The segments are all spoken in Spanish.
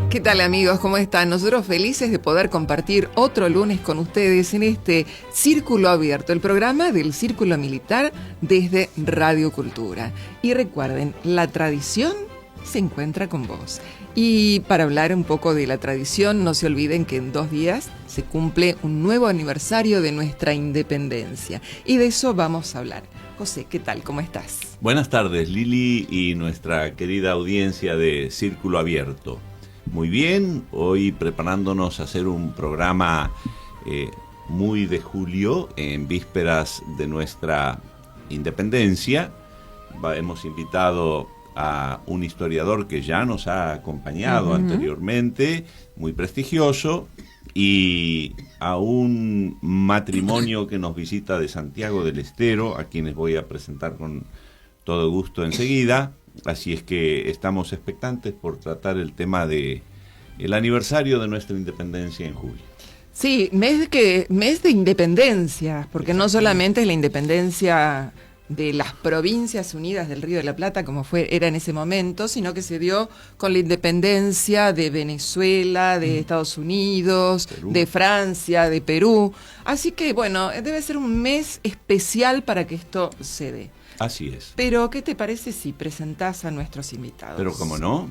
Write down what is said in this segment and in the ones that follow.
¿Qué tal, amigos? ¿Cómo están? Nosotros felices de poder compartir otro lunes con ustedes en este Círculo Abierto, el programa del Círculo Militar desde Radio Cultura. Y recuerden, la tradición se encuentra con vos. Y para hablar un poco de la tradición, no se olviden que en 2 días se cumple un nuevo aniversario de nuestra independencia. Y de eso vamos a hablar. José, ¿qué tal? ¿Cómo estás? Buenas tardes, Lili y nuestra querida audiencia de Círculo Abierto. Muy bien, hoy preparándonos a hacer un programa muy de julio, en vísperas de nuestra independencia. Hemos invitado a un historiador que ya nos ha acompañado anteriormente, muy prestigioso, y a un matrimonio que nos visita de Santiago del Estero, a quienes voy a presentar con todo gusto enseguida. Así es que estamos expectantes por tratar el tema de el aniversario de nuestra independencia en julio. Sí, mes de independencia, porque no solamente es la independencia de las Provincias Unidas del Río de la Plata, como era en ese momento, sino que se dio con la independencia de Venezuela, de Estados Unidos, Perú, de Francia, de Perú. Así que, bueno, debe ser un mes especial para que esto se dé. Así es. Pero, ¿qué te parece si presentás a nuestros invitados? Pero, ¿cómo no?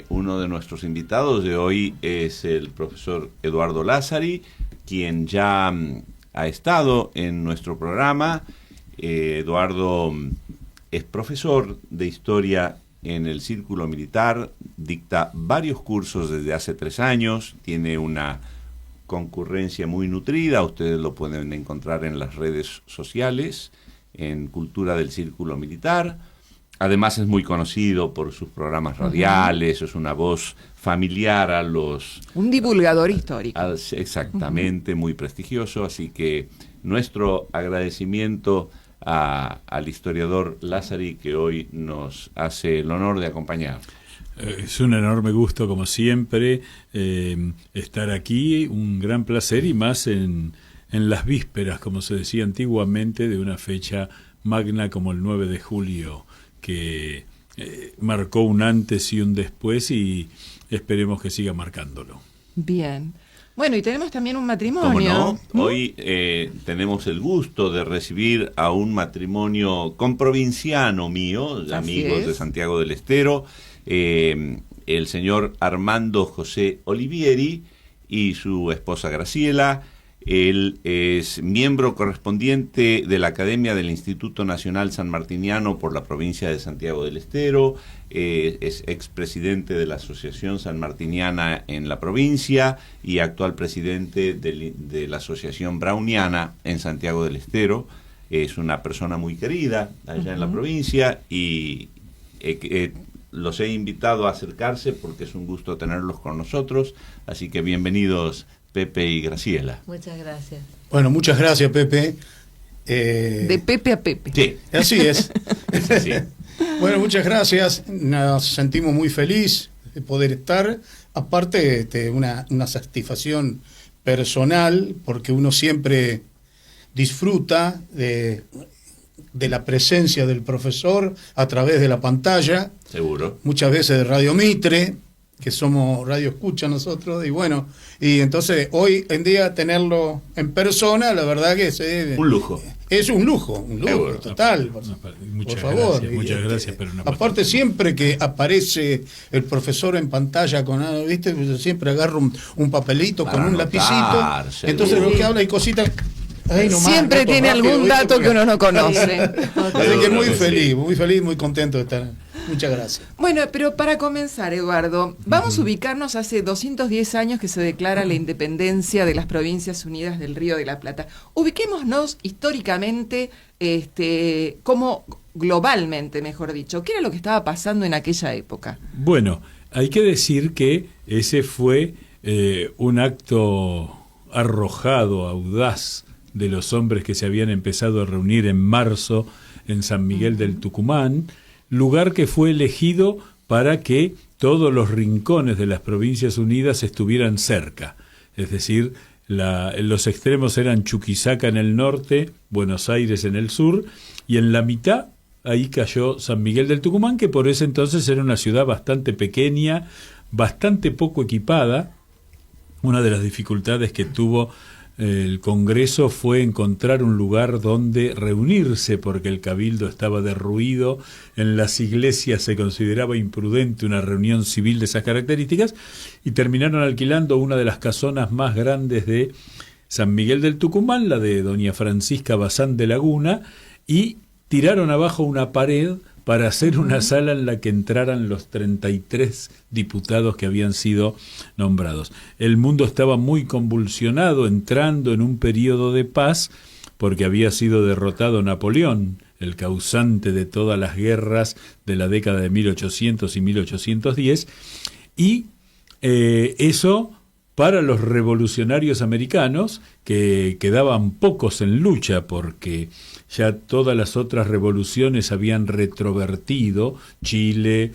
Uno de nuestros invitados de hoy es el profesor Eduardo Lázari, quien ya ha estado en nuestro programa. Eduardo es profesor de historia en el Círculo Militar, dicta varios cursos desde hace 3 años, tiene una concurrencia muy nutrida, ustedes lo pueden encontrar en las redes sociales, en Cultura del Círculo Militar. Además es muy conocido por sus programas radiales, es una voz familiar a los... Un divulgador histórico. Exactamente, muy prestigioso, así que nuestro agradecimiento al historiador Lázari, que hoy nos hace el honor de acompañar. Es un enorme gusto, como siempre, estar aquí, un gran placer, y más en las vísperas, como se decía antiguamente, de una fecha magna como el 9 de julio, que marcó un antes y un después, y esperemos que siga marcándolo. Bien. Bueno, y tenemos también un matrimonio. ¿Cómo no? Hoy tenemos el gusto de recibir a un matrimonio comprovinciano mío, amigos de Santiago del Estero, el señor Armando José Olivieri y su esposa Graciela. Él es miembro correspondiente de la Academia del Instituto Nacional Sanmartiniano por la provincia de Santiago del Estero, es expresidente de la Asociación Sanmartiniana en la provincia y actual presidente de la Asociación Browniana en Santiago del Estero. Es una persona muy querida allá en la provincia y los he invitado a acercarse porque es un gusto tenerlos con nosotros, así que bienvenidos Pepe y Graciela. Muchas gracias. Bueno, muchas gracias, Pepe. De Pepe a Pepe. Sí. Así es. Es así. Bueno, muchas gracias. Nos sentimos muy felices de poder estar. Aparte, una satisfacción personal, porque uno siempre disfruta de la presencia del profesor a través de la pantalla. Seguro. Muchas veces de Radio Mitre, que somos radio escucha nosotros, y bueno, y entonces hoy en día tenerlo en persona, la verdad que es un lujo. Es un lujo total. Muchas por favor. Gracias, muchas gracias. Pero aparte, siempre que aparece el profesor en pantalla con algo, ¿viste? Siempre agarro un papelito para con un lapicito. Seguro. Entonces lo que habla y cositas. Siempre tiene algún dato que uno no conoce. Así que muy feliz, muy contento de estar. Muchas gracias. Bueno, pero para comenzar, Eduardo, vamos a ubicarnos hace 210 años que se declara la independencia de las Provincias Unidas del Río de la Plata. Ubiquémonos históricamente, como globalmente, mejor dicho. ¿Qué era lo que estaba pasando en aquella época? Bueno, hay que decir que ese fue un acto arrojado, audaz, de los hombres que se habían empezado a reunir en marzo en San Miguel del Tucumán, lugar que fue elegido para que todos los rincones de las Provincias Unidas estuvieran cerca. Es decir, los extremos eran Chuquisaca en el norte, Buenos Aires en el sur, y en la mitad ahí cayó San Miguel del Tucumán, que por ese entonces era una ciudad bastante pequeña, bastante poco equipada. Una de las dificultades que tuvo el Congreso fue encontrar un lugar donde reunirse, porque el cabildo estaba derruido, en las iglesias se consideraba imprudente una reunión civil de esas características, y terminaron alquilando una de las casonas más grandes de San Miguel del Tucumán, la de doña Francisca Bazán de Laguna, y tiraron abajo una pared para hacer una sala en la que entraran los 33 diputados que habían sido nombrados. El mundo estaba muy convulsionado, entrando en un periodo de paz, porque había sido derrotado Napoleón, el causante de todas las guerras de la década de 1800 y 1810, y eso para los revolucionarios americanos, que quedaban pocos en lucha, porque ya todas las otras revoluciones habían retrovertido, Chile,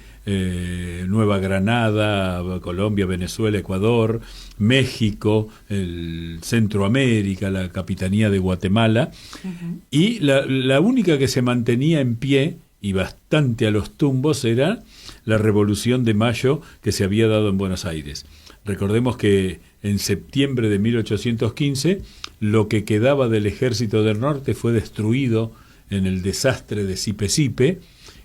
Nueva Granada, Colombia, Venezuela, Ecuador, México, Centroamérica, la capitanía de Guatemala, y la única que se mantenía en pie, y bastante a los tumbos, era la Revolución de Mayo que se había dado en Buenos Aires. Recordemos que en septiembre de 1815 lo que quedaba del Ejército del Norte fue destruido en el desastre de Sipe-Sipe,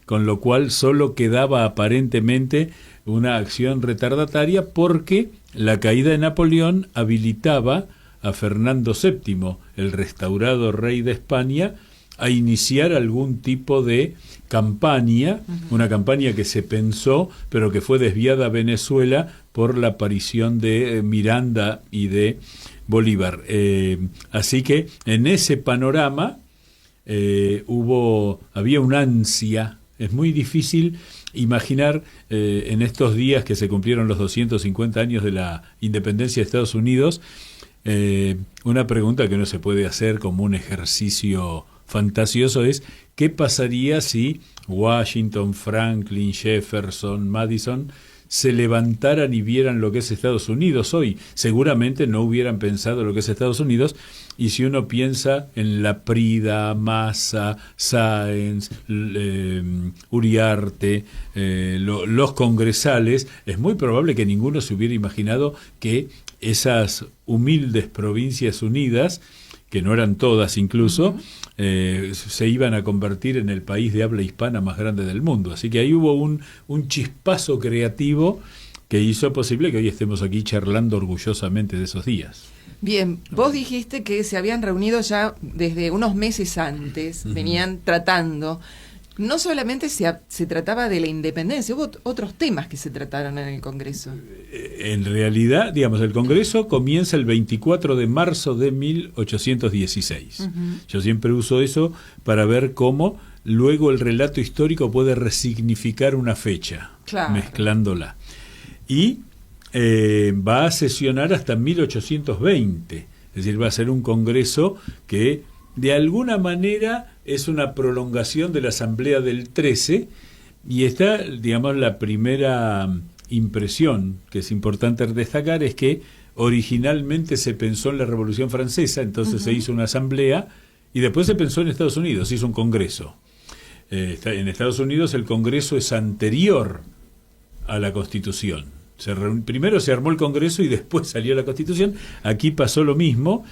con lo cual solo quedaba aparentemente una acción retardataria, porque la caída de Napoleón habilitaba a Fernando VII, el restaurado rey de España, a iniciar algún tipo de campaña, una campaña que se pensó, pero que fue desviada a Venezuela por la aparición de Miranda y de Bolívar. Así que en ese panorama había una ansia. Es muy difícil imaginar en estos días que se cumplieron los 250 años de la independencia de Estados Unidos, una pregunta que no se puede hacer como un ejercicio fantasioso es: ¿qué pasaría si Washington, Franklin, Jefferson, Madison se levantaran y vieran lo que es Estados Unidos hoy? Seguramente no hubieran pensado lo que es Estados Unidos, y si uno piensa en Laprida, Massa, Sáenz, Uriarte, los congresales, es muy probable que ninguno se hubiera imaginado que esas humildes provincias unidas, que no eran todas incluso, se iban a convertir en el país de habla hispana más grande del mundo. Así que ahí hubo un chispazo creativo que hizo posible que hoy estemos aquí charlando orgullosamente de esos días. Bien, vos dijiste que se habían reunido ya desde unos meses antes, venían tratando. No solamente se trataba de la independencia, hubo otros temas que se trataron en el Congreso. En realidad, digamos, el Congreso comienza el 24 de marzo de 1816. Yo siempre uso eso para ver cómo luego el relato histórico puede resignificar una fecha, mezclándola. Y va a sesionar hasta 1820, es decir, va a ser un Congreso que de alguna manera es una prolongación de la Asamblea del 13, y está, digamos, la primera impresión que es importante destacar es que originalmente se pensó en la Revolución Francesa, entonces se hizo una asamblea, y después se pensó en Estados Unidos, se hizo un congreso. En Estados Unidos el congreso es anterior a la Constitución. Primero se armó el congreso y después salió la Constitución. Aquí pasó lo mismo,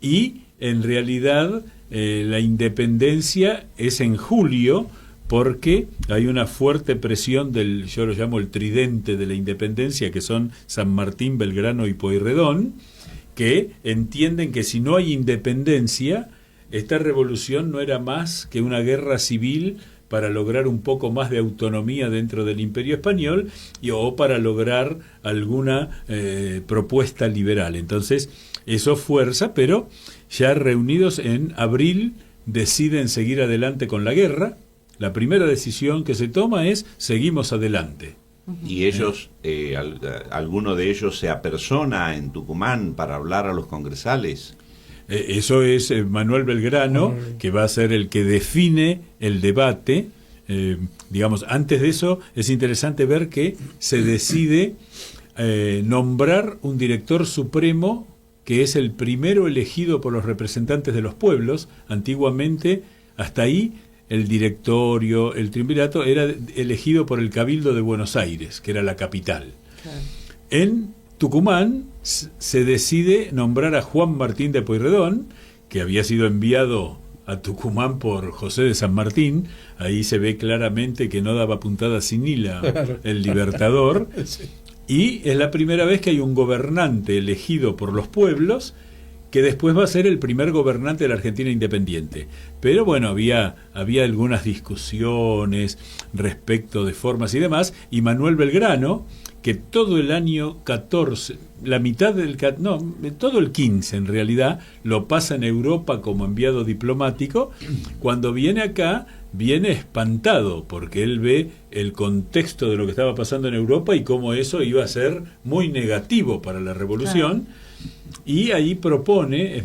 y en realidad la independencia es en julio, porque hay una fuerte presión yo lo llamo el tridente de la independencia, que son San Martín, Belgrano y Pueyrredón, que entienden que si no hay independencia, esta revolución no era más que una guerra civil para lograr un poco más de autonomía dentro del Imperio Español o para lograr alguna propuesta liberal. Entonces, eso fuerza, pero ya reunidos en abril deciden seguir adelante con la guerra. La primera decisión que se toma es: seguimos adelante. Y ellos, alguno de ellos se apersona en Tucumán para hablar a los congresales. Eso es Manuel Belgrano, que va a ser el que define el debate. Digamos, antes de eso es interesante ver que se decide nombrar un director supremo, que es el primero elegido por los representantes de los pueblos. Antiguamente, hasta ahí, el directorio, el triunvirato, era elegido por el Cabildo de Buenos Aires, que era la capital. Claro. En Tucumán se decide nombrar a Juan Martín de Pueyrredón, que había sido enviado a Tucumán por José de San Martín. Ahí se ve claramente que no daba puntada sin hila el Libertador. Sí. Y es la primera vez que hay un gobernante elegido por los pueblos, que después va a ser el primer gobernante de la Argentina independiente. Pero bueno, había algunas discusiones respecto de formas y demás, y Manuel Belgrano, que todo el año 14, todo el 15 en realidad, lo pasa en Europa como enviado diplomático. Cuando viene acá, viene espantado, porque él ve el contexto de lo que estaba pasando en Europa y cómo eso iba a ser muy negativo para la revolución. Claro. Y ahí propone,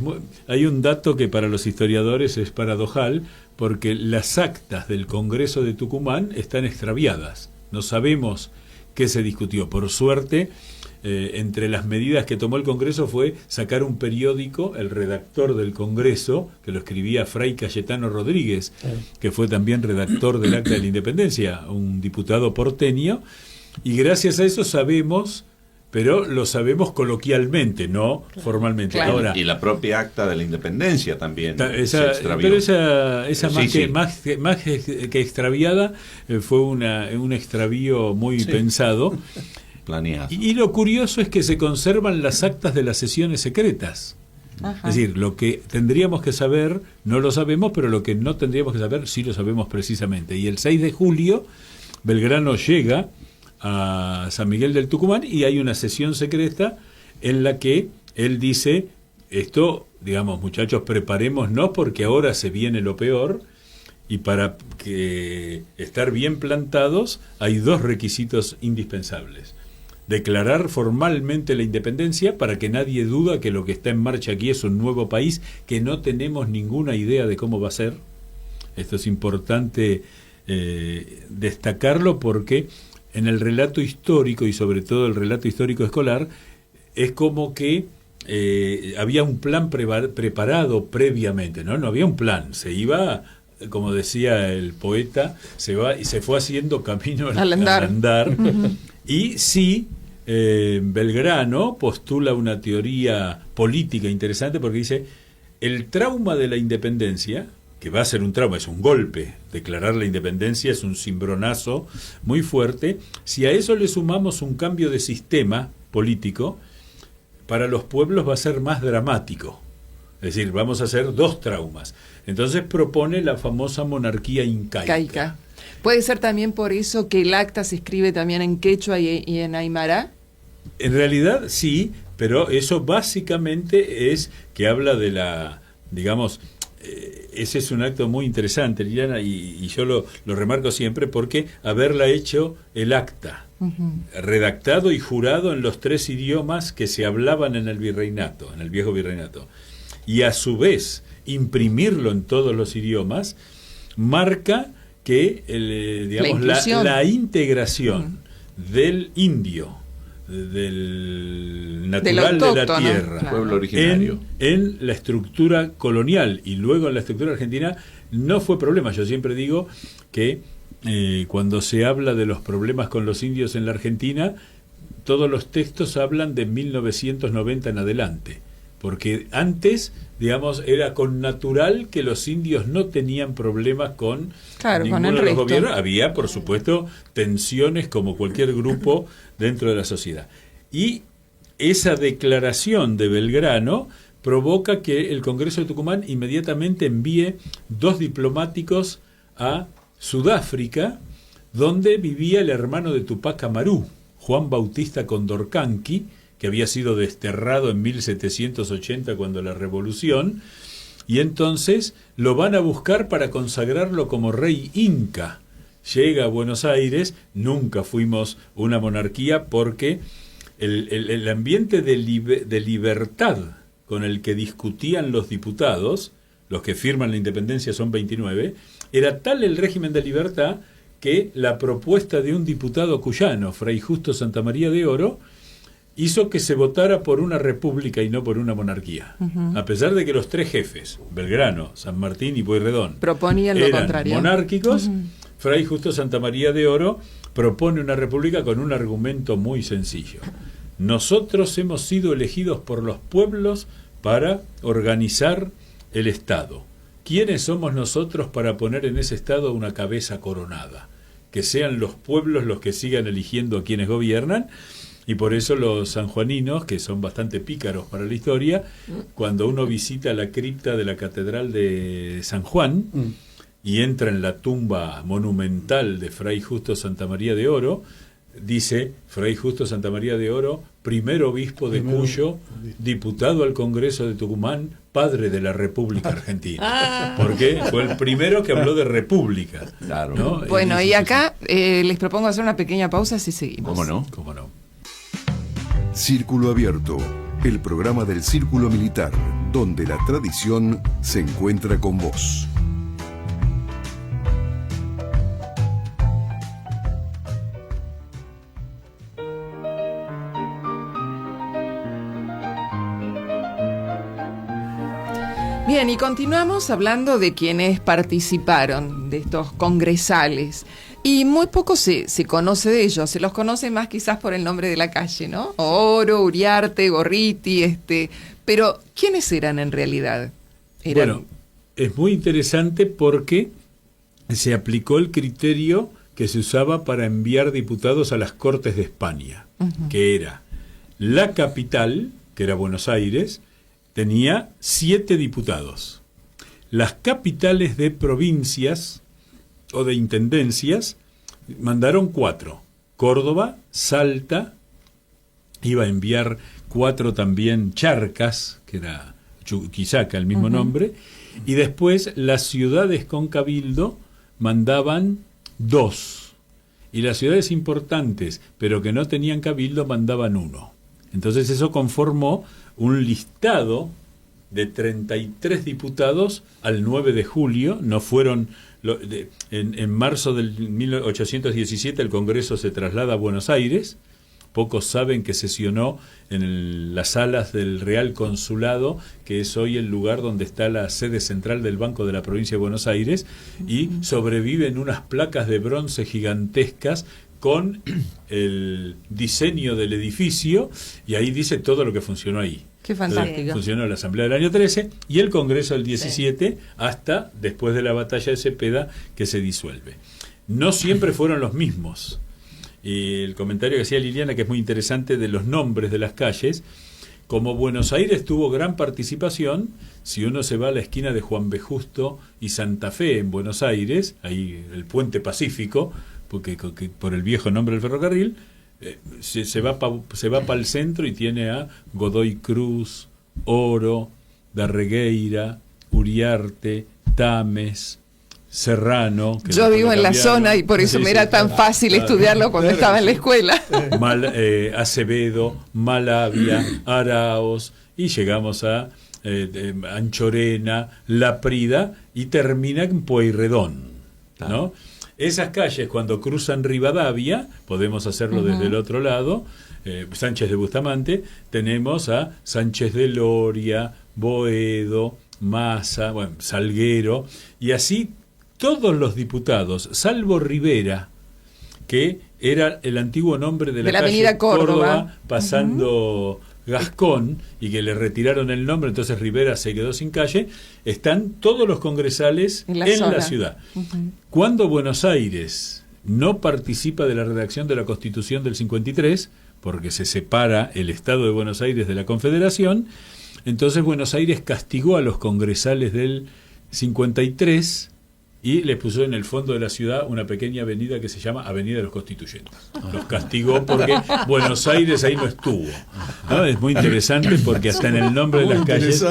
hay un dato que para los historiadores es paradojal, porque las actas del Congreso de Tucumán están extraviadas. No sabemos qué se discutió. Por suerte, entre las medidas que tomó el Congreso fue sacar un periódico, el redactor del Congreso, que lo escribía Fray Cayetano Rodríguez, que fue también redactor del Acta de la Independencia, un diputado porteño, y gracias a eso sabemos, pero lo sabemos coloquialmente, no formalmente. Claro. Ahora, y la propia Acta de la Independencia también se extravió. Pero esa Sí. más que extraviada, fue un extravío muy pensado. Planeado. Y lo curioso es que se conservan las actas de las sesiones secretas. Ajá. Es decir, lo que tendríamos que saber no lo sabemos, pero lo que no tendríamos que saber sí lo sabemos precisamente. Y el 6 de julio Belgrano llega a San Miguel del Tucumán y hay una sesión secreta en la que él dice, esto, digamos, muchachos, preparémonos porque ahora se viene lo peor, y para que estar bien plantados hay dos requisitos indispensables: declarar formalmente la independencia, para que nadie duda que lo que está en marcha aquí es un nuevo país que no tenemos ninguna idea de cómo va a ser. Esto es importante destacarlo, porque en el relato histórico, y sobre todo el relato histórico escolar, es como que había un plan preparado previamente, ¿no? No había un plan, se iba, como decía el poeta, se fue haciendo camino al andar. Y sí, Belgrano postula una teoría política interesante, porque dice, el trauma de la independencia, que va a ser un trauma, es un golpe, declarar la independencia es un cimbronazo muy fuerte, si a eso le sumamos un cambio de sistema político, para los pueblos va a ser más dramático. Es decir, vamos a hacer dos traumas. Entonces propone la famosa monarquía incaica. ¿Puede ser también por eso que el acta se escribe también en quechua y en aymara? En realidad sí, pero eso básicamente es que habla de la, digamos, ese es un acto muy interesante, Liliana, y yo lo remarco siempre, porque haberla hecho el acta, redactado y jurado en los 3 idiomas que se hablaban en el virreinato, en el viejo virreinato, y a su vez imprimirlo en todos los idiomas, marca que digamos, la integración del indio, del natural de la tierra, claro, pueblo originario, en la estructura colonial y luego en la estructura argentina, no fue problema. Yo siempre digo que cuando se habla de los problemas con los indios en la Argentina, todos los textos hablan de 1990 en adelante, porque antes, digamos, era connatural que los indios no tenían problemas con ninguno de los gobiernos. Había, por supuesto, tensiones como cualquier grupo dentro de la sociedad. Y esa declaración de Belgrano provoca que el Congreso de Tucumán inmediatamente envíe 2 diplomáticos a Sudáfrica, donde vivía el hermano de Tupac Amaru, Juan Bautista Condorcanqui, que había sido desterrado en 1780 cuando la revolución, y entonces lo van a buscar para consagrarlo como rey inca. Llega a Buenos Aires, nunca fuimos una monarquía, porque el ambiente de libertad con el que discutían los diputados, los que firman la independencia son 29, era tal el régimen de libertad que la propuesta de un diputado cuyano, Fray Justo Santamaría de Oro, hizo que se votara por una república y no por una monarquía. A pesar de que los 3 jefes, Belgrano, San Martín y Pueyrredón, proponían lo eran contrario, monárquicos, Fray Justo Santamaría de Oro propone una república con un argumento muy sencillo. Nosotros hemos sido elegidos por los pueblos para organizar el Estado. ¿Quiénes somos nosotros para poner en ese Estado una cabeza coronada? Que sean los pueblos los que sigan eligiendo a quienes gobiernan. Y por eso los sanjuaninos, que son bastante pícaros para la historia, cuando uno visita la cripta de la Catedral de San Juan y entra en la tumba monumental de Fray Justo Santamaría de Oro, dice Fray Justo Santamaría de Oro, primer obispo de Cuyo, diputado al Congreso de Tucumán, padre de la República Argentina. Porque fue el primero que habló de república. Claro. ¿No? Bueno, y acá les propongo hacer una pequeña pausa si seguimos. ¿Cómo no? ¿Cómo no? Círculo Abierto, el programa del Círculo Militar, donde la tradición se encuentra con vos. Bien, y continuamos hablando de quienes participaron de estos congresales. Y muy poco se conoce de ellos, se los conoce más quizás por el nombre de la calle, ¿no? Oro, Uriarte, Gorriti, pero ¿quiénes eran en realidad? Bueno, es muy interesante porque se aplicó el criterio que se usaba para enviar diputados a las Cortes de España, que era la capital, que era Buenos Aires, tenía 7 diputados. Las capitales de provincias o de intendencias mandaron 4. Córdoba, Salta, iba a enviar 4 también, Charcas, que era Chuquisaca, el mismo nombre, y después las ciudades con cabildo mandaban 2, y las ciudades importantes, pero que no tenían cabildo, mandaban 1. Entonces eso conformó un listado de 33 diputados al 9 de julio, no fueron... En marzo del 1817 el Congreso se traslada a Buenos Aires. Pocos saben que sesionó en las salas del Real Consulado, que es hoy el lugar donde está la sede central del Banco de la Provincia de Buenos Aires, y sobreviven unas placas de bronce gigantescas con el diseño del edificio, y ahí dice todo lo que funcionó ahí. Qué fantástico. Funcionó la Asamblea del año 13 y el Congreso del 17 hasta después de la batalla de Cepeda, que se disuelve. No siempre fueron los mismos. Y el comentario que hacía Liliana, que es muy interesante, de los nombres de las calles, como Buenos Aires tuvo gran participación, si uno se va a la esquina de Juan B. Justo y Santa Fe en Buenos Aires, ahí el Puente Pacífico, porque por el viejo nombre del ferrocarril, se va para el centro y tiene a Godoy Cruz, Oro, Darregueira, Uriarte, Tames, Serrano. Yo vivo en la zona y por eso me era tan fácil estudiarlo cuando estaba en la escuela. Acevedo, Malavia, Araos, y llegamos a Anchorena, Laprida, y termina en Pueyrredón, ¿no? Esas calles, cuando cruzan Rivadavia, podemos hacerlo desde el otro lado, Sánchez de Bustamante, tenemos a Sánchez de Loria, Boedo, Massa, Salguero, y así todos los diputados, salvo Rivera, que era el antiguo nombre de la calle avenida Córdoba, pasando Gascón, y que le retiraron el nombre, entonces Rivera se quedó sin calle, están todos los congresales en la ciudad. Cuando Buenos Aires no participa de la redacción de la Constitución del 53, porque se separa el Estado de Buenos Aires de la Confederación, entonces Buenos Aires castigó a los congresales del 53 y les puso en el fondo de la ciudad una pequeña avenida que se llama Avenida de los Constituyentes. Los castigó porque Buenos Aires ahí no estuvo, ¿no? Es muy interesante porque hasta en el nombre de las calles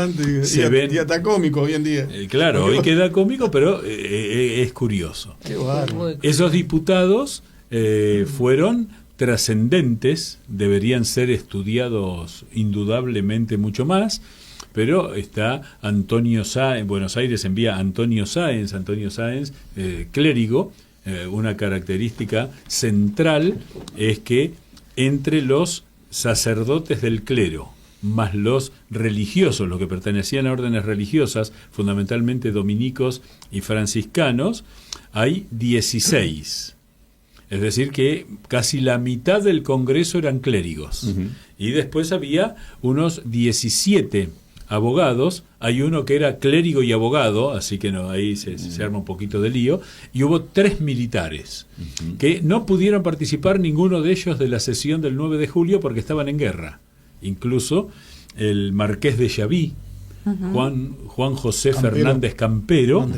se ven... Y hasta cómico hoy en día. Claro, hoy queda cómico, pero es curioso. Qué bárbaro. Esos diputados fueron trascendentes, deberían ser estudiados indudablemente mucho más, pero está Antonio Sáenz, en Buenos Aires envía Antonio Sáenz, clérigo. Una característica central es que entre los sacerdotes del clero más los religiosos, los que pertenecían a órdenes religiosas, fundamentalmente dominicos y franciscanos, hay 16. Es decir, que casi la mitad del Congreso eran clérigos. Uh-huh. Y después había unos 17 abogados. Hay uno que era clérigo y abogado, así que no, ahí se arma un poquito de lío. Y hubo 3 militares, uh-huh, que no pudieron participar ninguno de ellos de la sesión del 9 de julio porque estaban en guerra. Incluso el marqués de Chaví, uh-huh, Juan José Fernández Campero,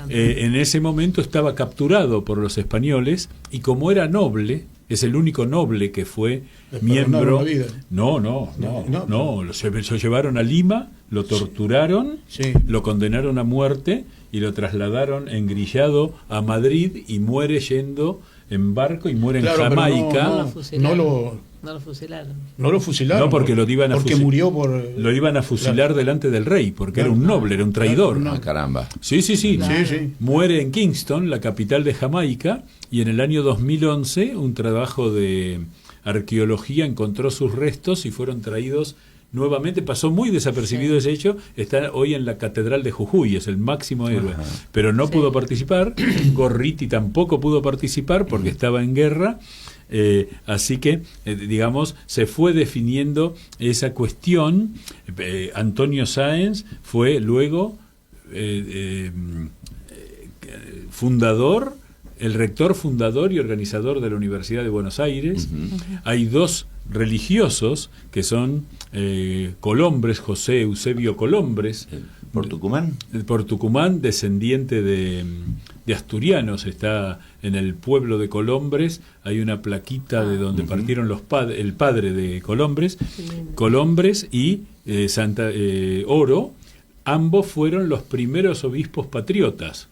en ese momento estaba capturado por los españoles, y como era noble, es el único noble que fue miembro. No, lo llevaron a Lima, lo torturaron, sí, lo condenaron a muerte y lo trasladaron engrillado a Madrid, y muere yendo en barco y muere en Jamaica. No lo fusilaron. No, porque lo iban a murió por... Lo iban a fusilar delante del rey, porque era un noble, era un traidor. Caramba. Sí. Claro. Sí. Muere en Kingston, la capital de Jamaica, y en el año 2011 un trabajo de arqueología encontró sus restos y fueron traídos nuevamente. Pasó muy desapercibido ese hecho. Está hoy en la Catedral de Jujuy, es el máximo héroe. Ajá. Pero no pudo participar. Gorriti tampoco pudo participar porque estaba en guerra. Así que, digamos, se fue definiendo esa cuestión. Antonio Sáenz fue luego fundador, el rector fundador y organizador de la Universidad de Buenos Aires. Uh-huh. Hay 2 religiosos que son Colombres, José Eusebio Colombres. ¿Por Tucumán? Por Tucumán, descendiente de asturianos. Está en el pueblo de Colombres, hay una plaquita de donde partieron el padre de Colombres, Colombres y Oro. Ambos fueron los primeros obispos patriotas,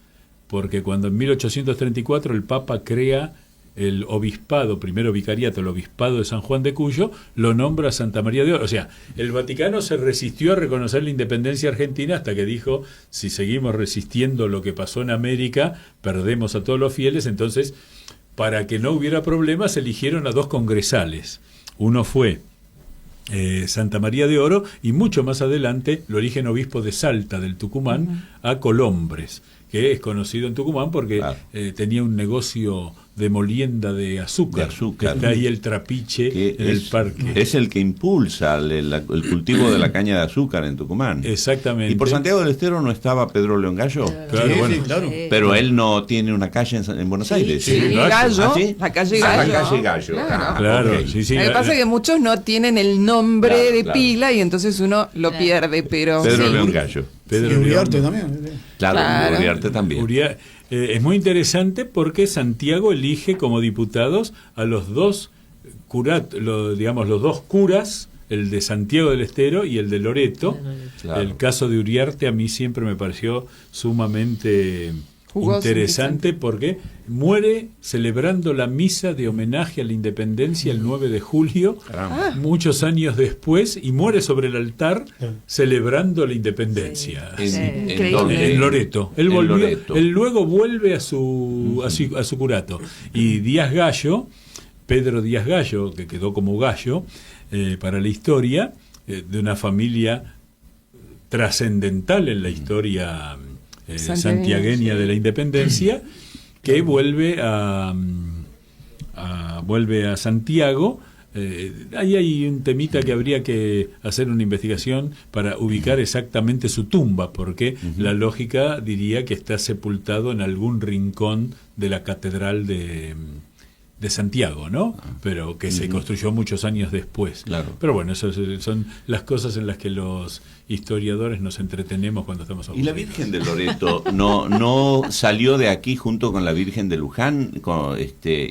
porque cuando en 1834 el Papa crea el obispado, primero vicariato, el obispado de San Juan de Cuyo, lo nombra Santa María de Oro. O sea, el Vaticano se resistió a reconocer la independencia argentina hasta que dijo, si seguimos resistiendo lo que pasó en América, perdemos a todos los fieles. Entonces, para que no hubiera problemas, eligieron a 2 congresales. Uno fue Santa María de Oro, y mucho más adelante lo eligen obispo de Salta, del Tucumán, a Colombres, que es conocido en Tucumán porque tenía un negocio de molienda de azúcar. Está ahí el Trapiche que en el parque. Es el que impulsa el cultivo de la caña de azúcar en Tucumán. Exactamente. ¿Y por Santiago del Estero no estaba Pedro León Gallo? Claro. Pero él no tiene una calle en Buenos Aires. Sí, Gallo. La calle Gallo. La calle Gallo. Claro. Okay. Sí. Lo que pasa es que muchos no tienen el nombre de pila y entonces uno lo pierde, pero... Pedro León Gallo. Y Uriarte también. Claro, Uriarte también. Es muy interesante porque Santiago elige como diputados a los 2 los 2 curas, el de Santiago del Estero y el de Loreto. Claro. El caso de Uriarte a mí siempre me pareció sumamente interesante porque muere celebrando la misa de homenaje a la independencia el 9 de julio, muchos años después, y muere sobre el altar celebrando la independencia. En Loreto. Él luego vuelve a su curato. Y Díaz Gallo, Pedro Díaz Gallo, que quedó como Gallo para la historia, de una familia trascendental en la historia santiagueña de la independencia, que vuelve a Santiago. Ahí hay un temita que habría que hacer una investigación para ubicar exactamente su tumba, porque la lógica diría que está sepultado en algún rincón de la catedral de Santiago, ¿no? Pero que se construyó muchos años después. Claro. Pero bueno, eso son las cosas en las que los historiadores nos entretenemos cuando estamos aburridos. ¿Y la Virgen de Loreto no salió de aquí junto con la Virgen de Luján?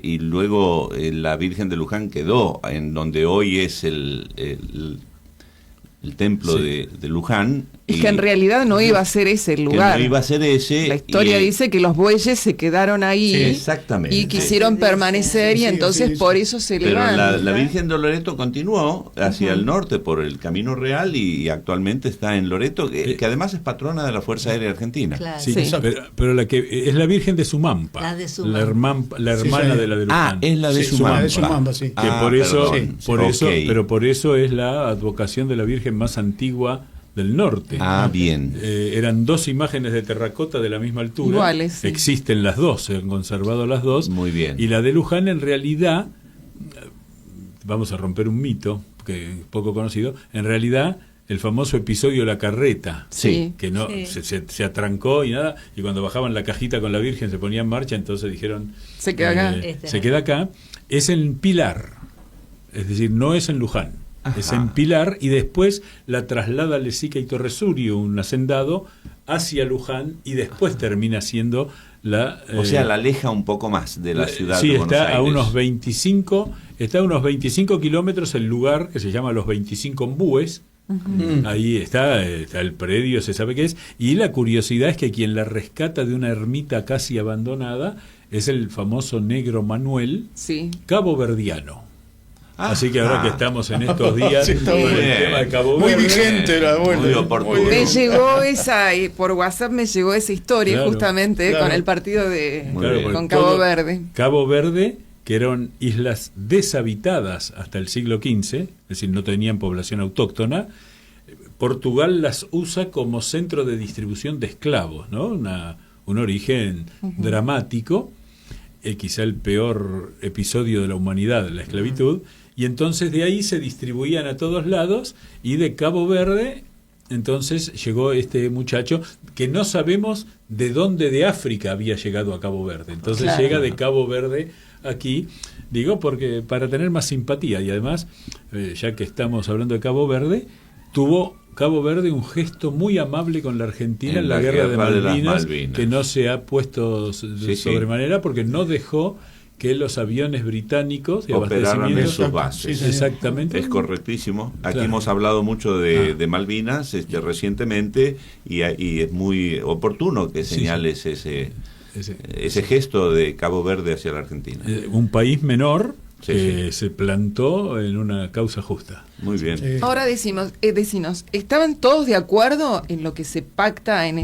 Y luego la Virgen de Luján quedó en donde hoy es el templo de Luján. Es que en realidad no iba a ser ese el lugar. Que no iba a ser ese. La historia dice que los bueyes se quedaron ahí. Sí, exactamente. Y quisieron permanecer y entonces por eso se levantan. Pero la Virgen de Loreto continuó hacia el norte por el Camino Real y actualmente está en Loreto, que además es patrona de la Fuerza Aérea Argentina. Claro. Sí. Pero la que es la Virgen de Sumampa. La de Sumampa. La hermana de la de Luján. Es la de Sumampa. La de Sumampa, sí. Que por eso es la advocación de la Virgen imagen más antigua del norte. Ah, bien. Eran 2 imágenes de terracota de la misma altura. Iguales, sí. Existen las 2, se han conservado las 2. Muy bien. Y la de Luján, en realidad, vamos a romper un mito, que es poco conocido, en realidad el famoso episodio de la carreta, Sí. que no se atrancó y nada, y cuando bajaban la cajita con la Virgen se ponía en marcha, entonces dijeron, Se queda acá. se queda acá, es en Pilar, es decir, no es en Luján, Ajá. es en Pilar, y después la traslada a Lezica y Torresurio, un hacendado, hacia Luján, y después termina siendo la... O sea, la aleja un poco más de la ciudad sí, de Buenos está Aires. a unos 25 kilómetros el lugar que se llama Los 25 Embúes. Ahí está el predio, se sabe qué es, y la curiosidad es que quien la rescata de una ermita casi abandonada es el famoso negro Manuel, Sí. caboverdiano. Así que ahora que estamos en estos días Sí, está con bueno. el tema de Cabo Muy Verde, vigente la vuelta. Muy oportuno. Muy bien. Me llegó esa, por WhatsApp me llegó esa historia Claro, justamente claro. con el partido de Muy claro, bien. porque con Cabo todo- Verde. Cabo Verde, que eran islas deshabitadas hasta el siglo XV, es decir, no tenían población autóctona. Portugal las usa como centro de distribución de esclavos, ¿no? Un origen dramático, quizá el peor episodio de la humanidad, la esclavitud, y entonces de ahí se distribuían a todos lados, y de Cabo Verde entonces llegó este muchacho que no sabemos de dónde de África había llegado a Cabo Verde. Entonces Claro. llega de Cabo Verde aquí, digo porque para tener más simpatía, y además, ya que estamos hablando de Cabo Verde, tuvo Cabo Verde un gesto muy amable con la Argentina en la guerra de de las Malvinas, Malvinas. que no se ha puesto Sí. sobremanera porque no dejó que los aviones británicos de Operaran en abastecimiento... sus bases. Sí, Exactamente. Es correctísimo. Aquí Claro. hemos hablado mucho de Malvinas recientemente y es muy oportuno que Sí, señales ese Ese- gesto de Cabo Verde hacia la Argentina. un país menor Sí, que se plantó en una causa justa. Muy bien. Sí. Ahora decinos, ¿estaban todos de acuerdo en lo que se pacta en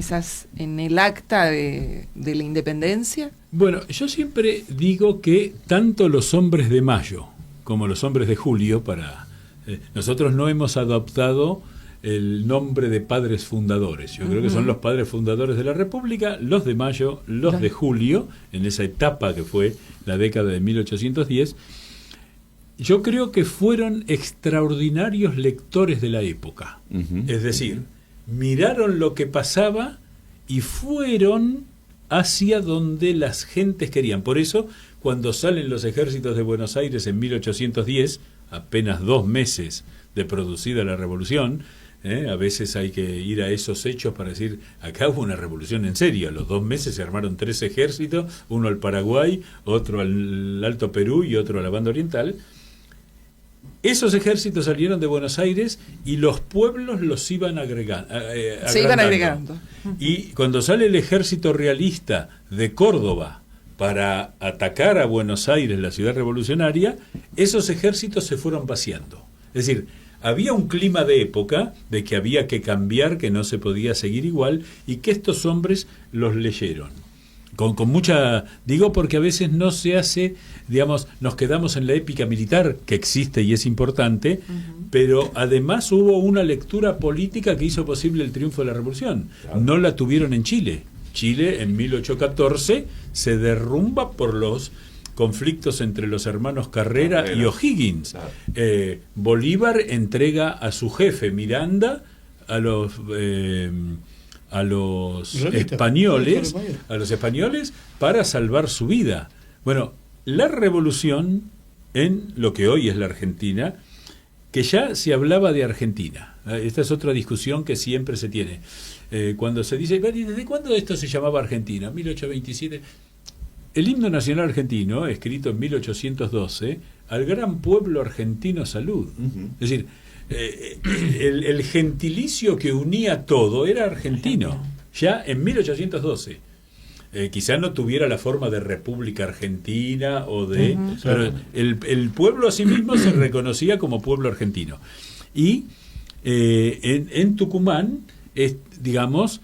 el acta de la independencia? Bueno, yo siempre digo que tanto los hombres de mayo como los hombres de julio, nosotros no hemos adoptado el nombre de padres fundadores. Yo creo que son los padres fundadores de la República, los de mayo, los de julio, en esa etapa que fue la década de 1810. Yo creo que fueron extraordinarios lectores de la época. Ujú. Es decir, miraron lo que pasaba y fueron hacia donde las gentes querían. Por eso, cuando salen los ejércitos de Buenos Aires en 1810, apenas 2 meses de producida la revolución, a veces hay que ir a esos hechos para decir, acá hubo una revolución en serio. A los 2 meses se armaron 3 ejércitos, uno al Paraguay, otro al Alto Perú y otro a la Banda Oriental. Esos ejércitos salieron de Buenos Aires y los pueblos los iban Se iban agregando. Y cuando sale el ejército realista de Córdoba para atacar a Buenos Aires, la ciudad revolucionaria, esos ejércitos se fueron vaciando. Es decir, había un clima de época de que había que cambiar, que no se podía seguir igual, y que estos hombres los leyeron. Con mucha... Digo porque a veces no se hace, digamos, nos quedamos en la épica militar, que existe y es importante, pero además hubo una lectura política que hizo posible el triunfo de la revolución. No la tuvieron en Chile. Chile en 1814 se derrumba por los conflictos entre los hermanos Carrera y O'Higgins. Claro. Bolívar entrega a su jefe Miranda a los españoles para salvar su vida. Bueno, la revolución en lo que hoy es la Argentina, que ya se hablaba de Argentina. Esta es otra discusión que siempre se tiene. Cuando se dice, ¿desde cuándo esto se llamaba Argentina? 1827. El himno nacional argentino, escrito en 1812, al gran pueblo argentino salud. Es decir, el gentilicio que unía todo era argentino, ya en 1812. Quizá no tuviera la forma de República Argentina o de... pero el pueblo a sí mismo se reconocía como pueblo argentino. Y en Tucumán, digamos,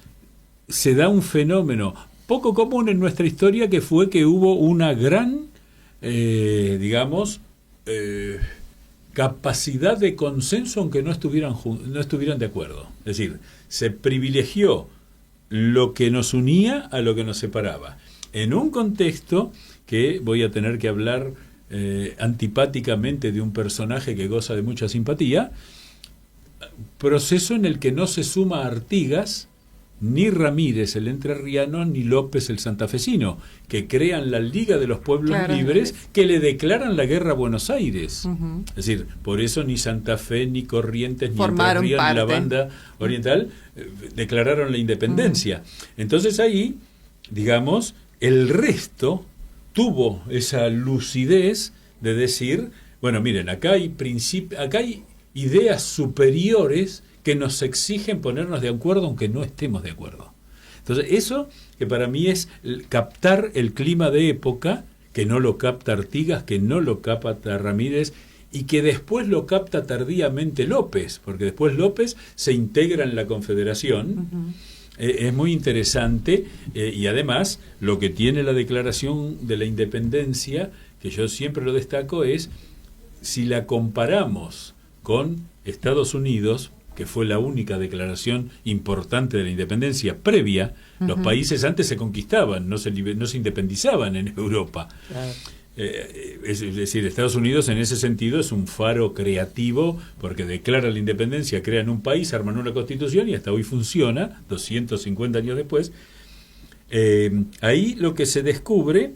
se da un fenómeno poco común en nuestra historia, que fue que hubo una gran, capacidad de consenso aunque no estuvieran de acuerdo. Es decir, se privilegió lo que nos unía a lo que nos separaba. En un contexto que voy a tener que hablar antipáticamente de un personaje que goza de mucha simpatía, proceso en el que no se suma Artigas, ni Ramírez el entrerriano, ni López el santafesino, que crean la Liga de los Pueblos Libres, que le declaran la guerra a Buenos Aires. Es decir, por eso ni Santa Fe, ni Corrientes, ni Entre Ríos, ni la Banda Oriental declararon la independencia. Entonces ahí, digamos, el resto tuvo esa lucidez de decir, bueno, miren, acá hay ideas superiores que nos exigen ponernos de acuerdo aunque no estemos de acuerdo. Entonces, eso que para mí es captar el clima de época, que no lo capta Artigas, que no lo capta Ramírez, y que después lo capta tardíamente López, porque después López se integra en la Confederación. Es muy interesante, y además lo que tiene la Declaración de la Independencia, que yo siempre lo destaco, es si la comparamos con Estados Unidos, que fue la única declaración importante de la independencia previa. Los países antes se conquistaban, no se independizaban en Europa. Claro. Es decir, Estados Unidos en ese sentido es un faro creativo, porque declara la independencia, crean un país, arman una constitución y hasta hoy funciona, 250 años después. Ahí lo que se descubre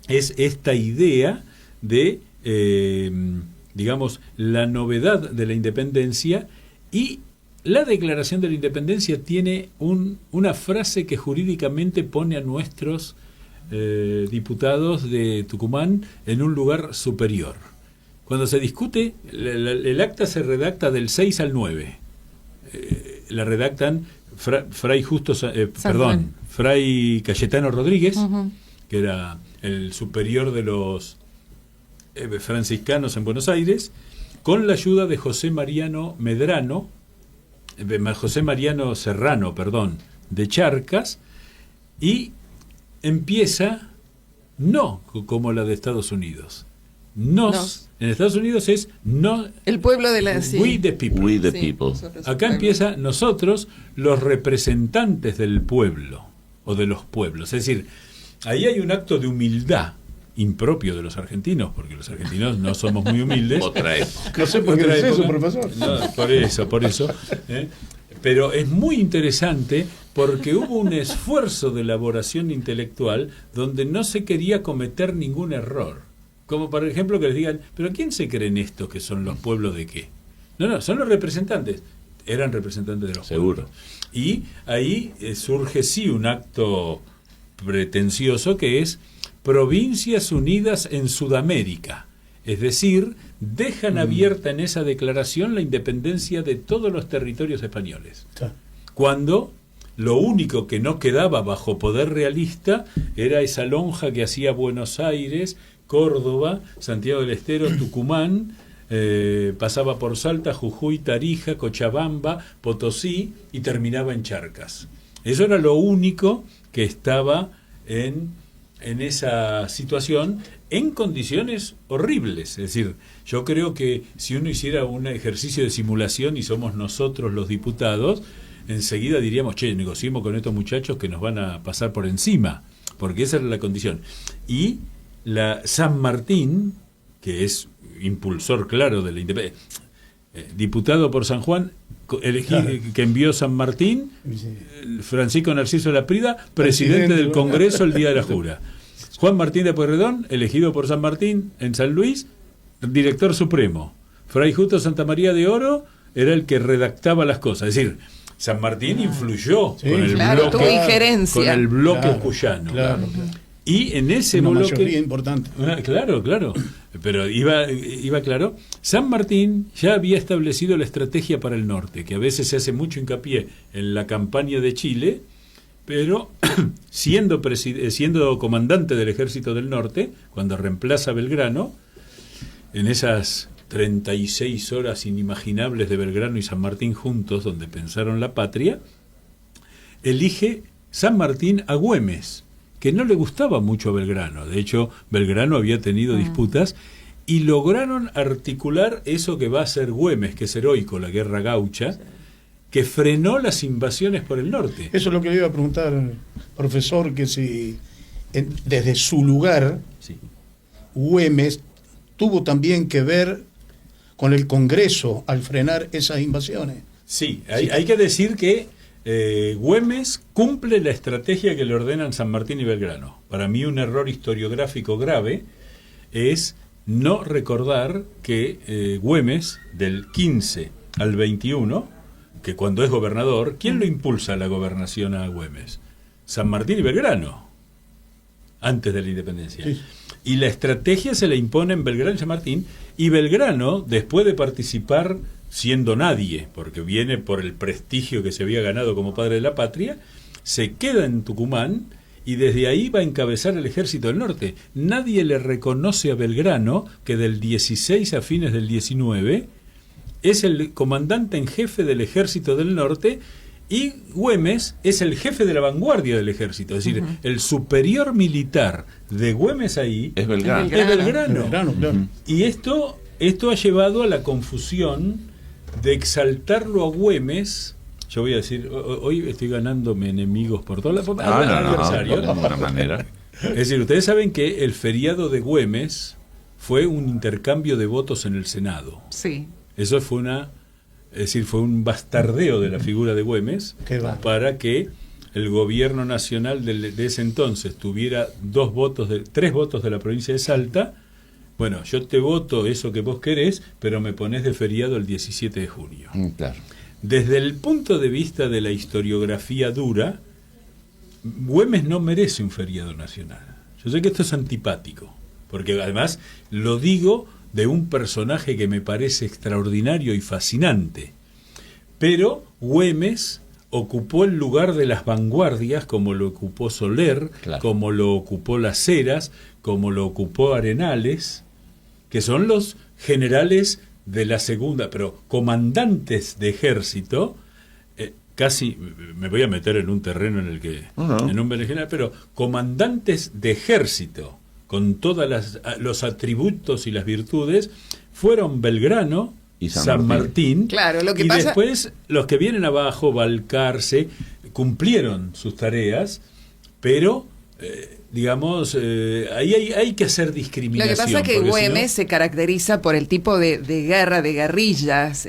es esta idea de, digamos, la novedad de la independencia. Y la Declaración de la Independencia tiene una frase que jurídicamente pone a nuestros diputados de Tucumán en un lugar superior. Cuando se discute, el acta se redacta del 6 al 9. La redactan Fray Cayetano Rodríguez, que era el superior de los franciscanos en Buenos Aires, con la ayuda de José Mariano Serrano, de Charcas, y empieza no como la de Estados Unidos. En Estados Unidos es no, el pueblo de la we the people. We the people. Acá empieza nosotros, los representantes del pueblo o de los pueblos. Es decir, ahí hay un acto de humildad impropio de los argentinos, porque los argentinos no somos muy humildes. Otra época. No sé por qué es eso, profesor. No, por eso. Pero es muy interesante porque hubo un esfuerzo de elaboración intelectual donde no se quería cometer ningún error. Como por ejemplo que les digan, ¿pero quién se creen estos que son los pueblos de qué? No, son los representantes. Eran representantes de los pueblos. Y ahí surge sí un acto pretencioso que es Provincias Unidas en Sudamérica. Es decir, dejan abierta en esa declaración la independencia de todos los territorios españoles. Cuando lo único que no quedaba bajo poder realista era esa lonja que hacía Buenos Aires, Córdoba, Santiago del Estero, Tucumán, pasaba por Salta, Jujuy, Tarija, Cochabamba, Potosí y terminaba en Charcas. Eso era lo único que estaba en esa situación, en condiciones horribles. Es decir, yo creo que si uno hiciera un ejercicio de simulación y somos nosotros los diputados, enseguida diríamos, negociemos con estos muchachos que nos van a pasar por encima, porque esa era la condición. Y la San Martín, que es impulsor claro de la independencia, diputado por San Juan, que envió San Martín, Francisco Narciso Laprida, presidente del Congreso el día de la jura. Juan Martín de Pueyrredón, elegido por San Martín en San Luis, director supremo. Fray Justo Santa María de Oro era el que redactaba las cosas. Es decir, San Martín influyó con el bloque cuyano. Y en ese bloque... mayoría importante. Claro. Pero iba claro. San Martín ya había establecido la estrategia para el norte, que a veces se hace mucho hincapié en la campaña de Chile, pero siendo comandante del Ejército del Norte, cuando reemplaza a Belgrano, en esas 36 horas inimaginables de Belgrano y San Martín juntos, donde pensaron la patria, elige San Martín a Güemes, que no le gustaba mucho a Belgrano. De hecho, Belgrano había tenido disputas, y lograron articular eso que va a ser Güemes, que es heroico, la guerra gaucha, que frenó las invasiones por el norte. Eso es lo que le iba a preguntar, profesor, que si desde su lugar, Sí. Güemes tuvo también que ver con el Congreso al frenar esas invasiones. Sí, hay que decir que Güemes cumple la estrategia que le ordenan San Martín y Belgrano. Para mí un error historiográfico grave es no recordar que Güemes, del 15 al 21, que cuando es gobernador, ¿quién lo impulsa a la gobernación a Güemes? San Martín y Belgrano, antes de la independencia. Sí. Y la estrategia se la impone en Belgrano y San Martín, y Belgrano, después de participar siendo nadie, porque viene por el prestigio que se había ganado como padre de la patria, se queda en Tucumán y desde ahí va a encabezar el ejército del norte. Nadie le reconoce a Belgrano, que del 16 a fines del 19 es el comandante en jefe del ejército del norte, y Güemes es el jefe de la vanguardia del ejército. Es decir, el superior militar de Güemes ahí Es Belgrano. es Belgrano. Belgrano, claro. Y esto ha llevado a la confusión de exaltarlo a Güemes. Yo voy a decir, hoy estoy ganándome enemigos por todas las adversarios. De ninguna manera. Es decir, ustedes saben que el feriado de Güemes fue un intercambio de votos en el Senado. Sí. Eso fue fue un bastardeo de la figura de Güemes para que el gobierno nacional de ese entonces tuviera 3 votos de la provincia de Salta. Bueno, yo te voto eso que vos querés, pero me ponés de feriado el 17 de junio. Claro. Desde el punto de vista de la historiografía dura, Güemes no merece un feriado nacional. Yo sé que esto es antipático, porque además lo digo de un personaje que me parece extraordinario y fascinante. Pero Güemes ocupó el lugar de las vanguardias, como lo ocupó Soler, Claro. como lo ocupó Las Heras, como lo ocupó Arenales, que son los generales de la segunda, pero comandantes de ejército. Casi me voy a meter en un terreno en el que en un berenjenal, pero comandantes de ejército con todos los atributos y las virtudes fueron Belgrano y San Martín. Claro, lo que y pasa... después los que vienen abajo, Balcarce, cumplieron sus tareas, pero digamos, ahí hay que hacer discriminación. Lo que pasa es que porque Güemes si se caracteriza por el tipo de guerra, de guerrillas,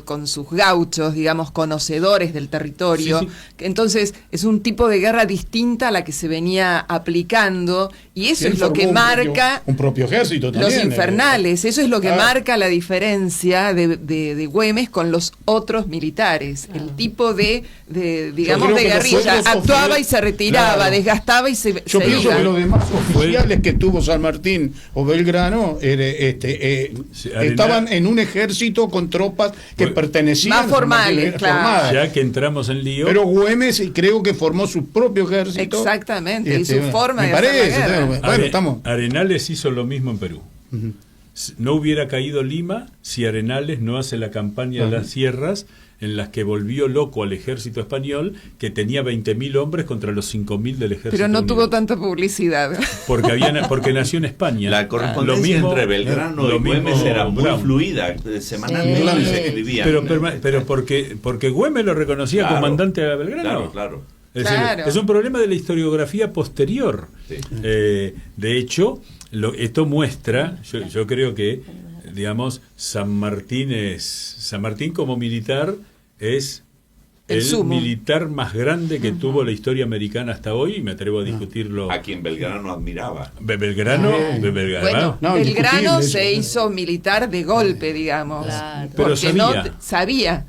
con sus gauchos, digamos, conocedores del territorio. Sí, sí. Entonces, es un tipo de guerra distinta a la que se venía aplicando, y eso es lo que marca un propio ejército también. los infernales. Eso es lo que marca la diferencia de Güemes con los otros militares. El tipo digamos, de guerrilla. Actuaba y se retiraba, desgastaba y se Yo pienso que los demás oficiales que tuvo San Martín o Belgrano estaban en un ejército con tropas que pertenecían más formales, claro. Ya que entramos en lío. Pero Güemes creo que formó su propio ejército. Exactamente, y su forma de hacer la guerra. Bueno, estamos. Arenales hizo lo mismo en Perú. No hubiera caído Lima si Arenales no hace la campaña de las sierras, en las que volvió loco al ejército español, que tenía 20.000 hombres contra los 5.000 del ejército Pero no unido. tuvo tanta publicidad. Porque nació en España. La correspondencia entre Belgrano y Güemes era muy fluida, semanalmente se escribía. Pero porque Güemes lo reconocía comandante a Belgrano. Claro. Es decir, es un problema de la historiografía posterior. Sí. De hecho, esto muestra, yo creo que, digamos, San Martín como militar es el militar más grande que tuvo la historia americana hasta hoy, y me atrevo a discutirlo. A quien Belgrano admiraba. Belgrano. Bueno, Belgrano se hizo militar de golpe, digamos. Claro. Pero sabía.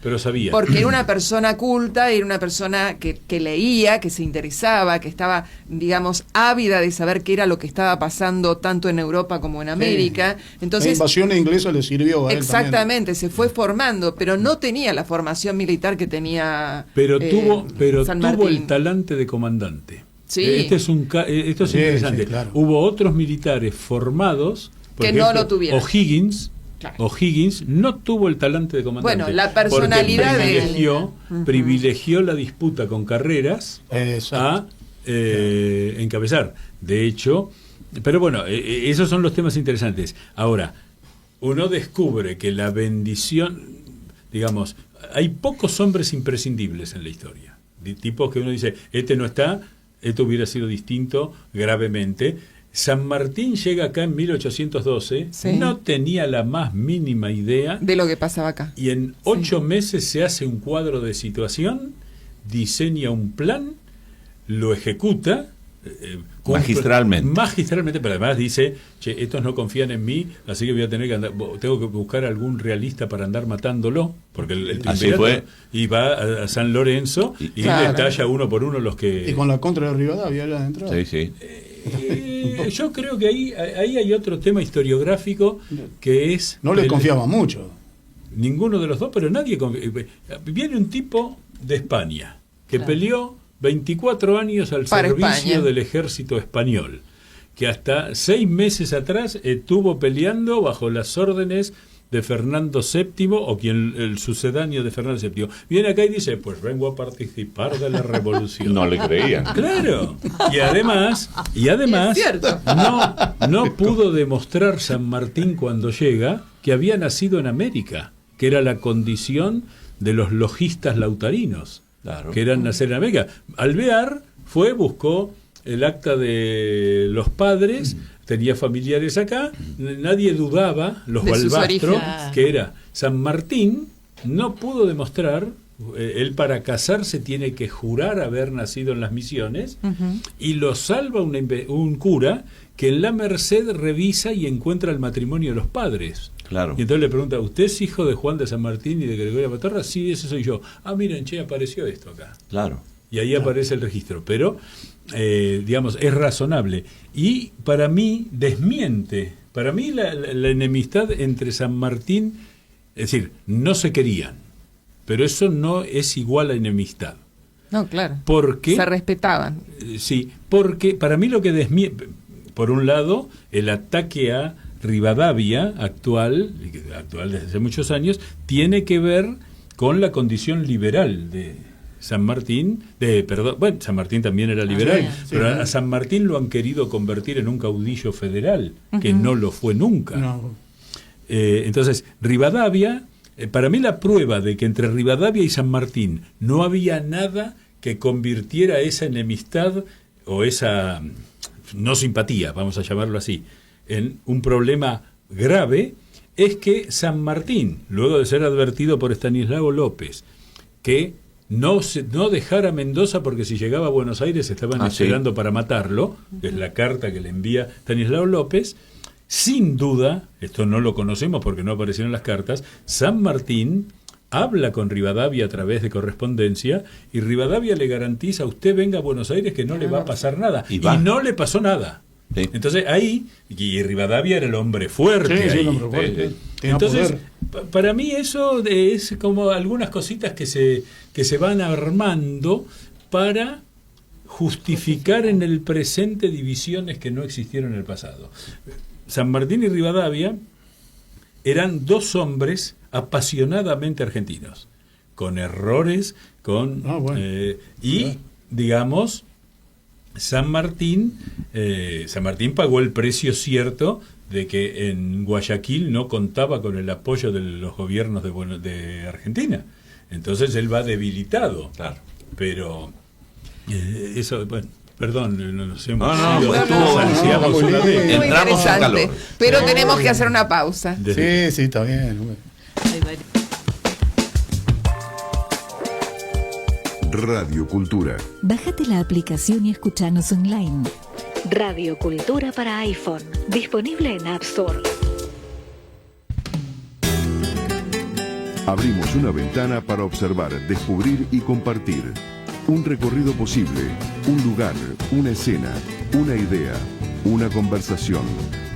Porque era una persona culta, era una persona que leía, que se interesaba, que estaba, digamos, ávida de saber qué era lo que estaba pasando tanto en Europa como en América. Entonces, la invasión inglesa le sirvió a él exactamente, se fue formando, pero no tenía la formación militar que tenía tuvo San Martín. el talante de comandante. Sí. Esto es interesante. Sí, claro. Hubo otros militares formados por que ejemplo, no lo tuvieron. O'Higgins no tuvo el talante de comandante. Bueno, la personalidad privilegió la disputa con Carreras a encabezar. De hecho, Pero bueno, esos son los temas interesantes. Ahora, uno descubre que la bendición, digamos, hay pocos hombres imprescindibles en la historia. De tipos que uno dice, este no está, esto hubiera sido distinto gravemente. San Martín llega acá en 1812, sí, no tenía la más mínima idea de lo que pasaba acá. Y en 8 meses se hace un cuadro de situación, diseña un plan, lo ejecuta, magistralmente, pero además dice, che, estos no confían en mí, así que voy a tener que tengo que buscar algún realista para andar matándolo, porque el fue. Y va a San Lorenzo y claro, detalla uno por uno los que... Y con la contra de Rivadavia ya adentro. Sí, sí. Yo creo que ahí hay otro tema historiográfico que es... No le confiaba mucho. Ninguno de los dos, pero nadie confía. Viene un tipo de España que claro, peleó 24 años al para servicio España del ejército español, que hasta 6 meses atrás estuvo peleando bajo las órdenes de Fernando VII, o quien el sucedáneo de Fernando VII. Viene acá y dice, pues vengo a participar de la revolución. No le creían. Claro. Y además no pudo demostrar San Martín cuando llega que había nacido en América, que era la condición de los logistas lautarinos, claro, que eran nacer en América. Alvear buscó el acta de los padres, tenía familiares acá, nadie dudaba, los Balbastro, que era San Martín, no pudo demostrar, él para casarse tiene que jurar haber nacido en las Misiones, y lo salva un cura que en la Merced revisa y encuentra el matrimonio de los padres. Claro. Y entonces le pregunta, ¿usted es hijo de Juan de San Martín y de Gregoria Matorra? Sí, ese soy yo. Ah, miren, che, apareció esto acá. Claro. Y ahí aparece el registro, pero digamos, es razonable. Y para mí desmiente, para mí la enemistad entre San Martín, es decir, no se querían, pero eso no es igual a enemistad. No, claro. Porque se respetaban. Sí, porque para mí lo que desmiente, por un lado, el ataque a Rivadavia actual desde hace muchos años, tiene que ver con la condición liberal de San Martín, San Martín también era liberal, pero a San Martín lo han querido convertir en un caudillo federal, que no lo fue nunca. No. Entonces, Rivadavia, para mí la prueba de que entre Rivadavia y San Martín no había nada que convirtiera esa enemistad o esa no simpatía, vamos a llamarlo así, en un problema grave, es que San Martín, luego de ser advertido por Estanislao López, que no dejara Mendoza porque si llegaba a Buenos Aires estaban esperando para matarlo, que es la carta que le envía Estanislao López, sin duda, esto no lo conocemos porque no aparecieron en las cartas, San Martín habla con Rivadavia a través de correspondencia y Rivadavia le garantiza, usted venga a Buenos Aires que no le va a pasar nada. Y no le pasó nada. Sí. Entonces ahí, y Rivadavia era el hombre fuerte. Sí, el hombre fuerte. Entonces, para mí eso es como algunas cositas que se van armando para justificar en el presente divisiones que no existieron en el pasado. San Martín y Rivadavia eran dos hombres apasionadamente argentinos, con errores, digamos, San Martín pagó el precio cierto de que en Guayaquil no contaba con el apoyo de los gobiernos de Argentina. Entonces él va debilitado. Claro. Pero eso, bueno, perdón, nos hemos muy interesante, pero tenemos que hacer una pausa. Sí, está bien. Radio Cultura. Bájate la aplicación y escuchanos online. Radio Cultura para iPhone, disponible en App Store. Abrimos una ventana para observar, descubrir y compartir. Un recorrido posible, un lugar, una escena, una idea, una conversación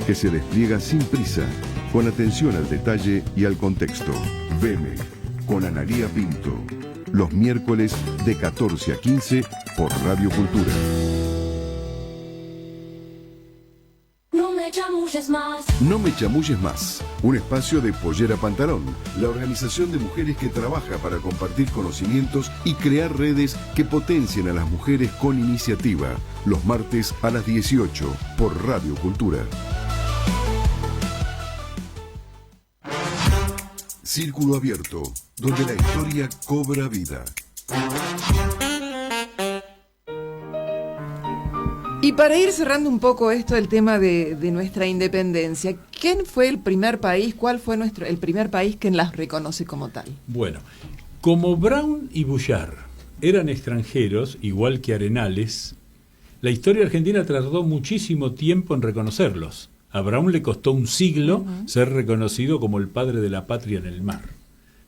que se despliega sin prisa, con atención al detalle y al contexto. Veme, con Analía Pinto. Los miércoles de 14 a 15 por Radio Cultura. No me llamo chamulles más. No me chamulles más, un espacio de Pollera Pantalón, la organización de mujeres que trabaja para compartir conocimientos y crear redes que potencien a las mujeres con iniciativa. Los martes a las 18 por Radio Cultura. Círculo Abierto, donde la historia cobra vida. Y para ir cerrando un poco esto, el tema de nuestra independencia, ¿quién fue el primer país, cuál fue el primer país que las reconoce como tal? Bueno, como Brown y Bouchard eran extranjeros, igual que Arenales, la historia argentina tardó muchísimo tiempo en reconocerlos. A Brown le costó un siglo ser reconocido como el padre de la patria en el mar,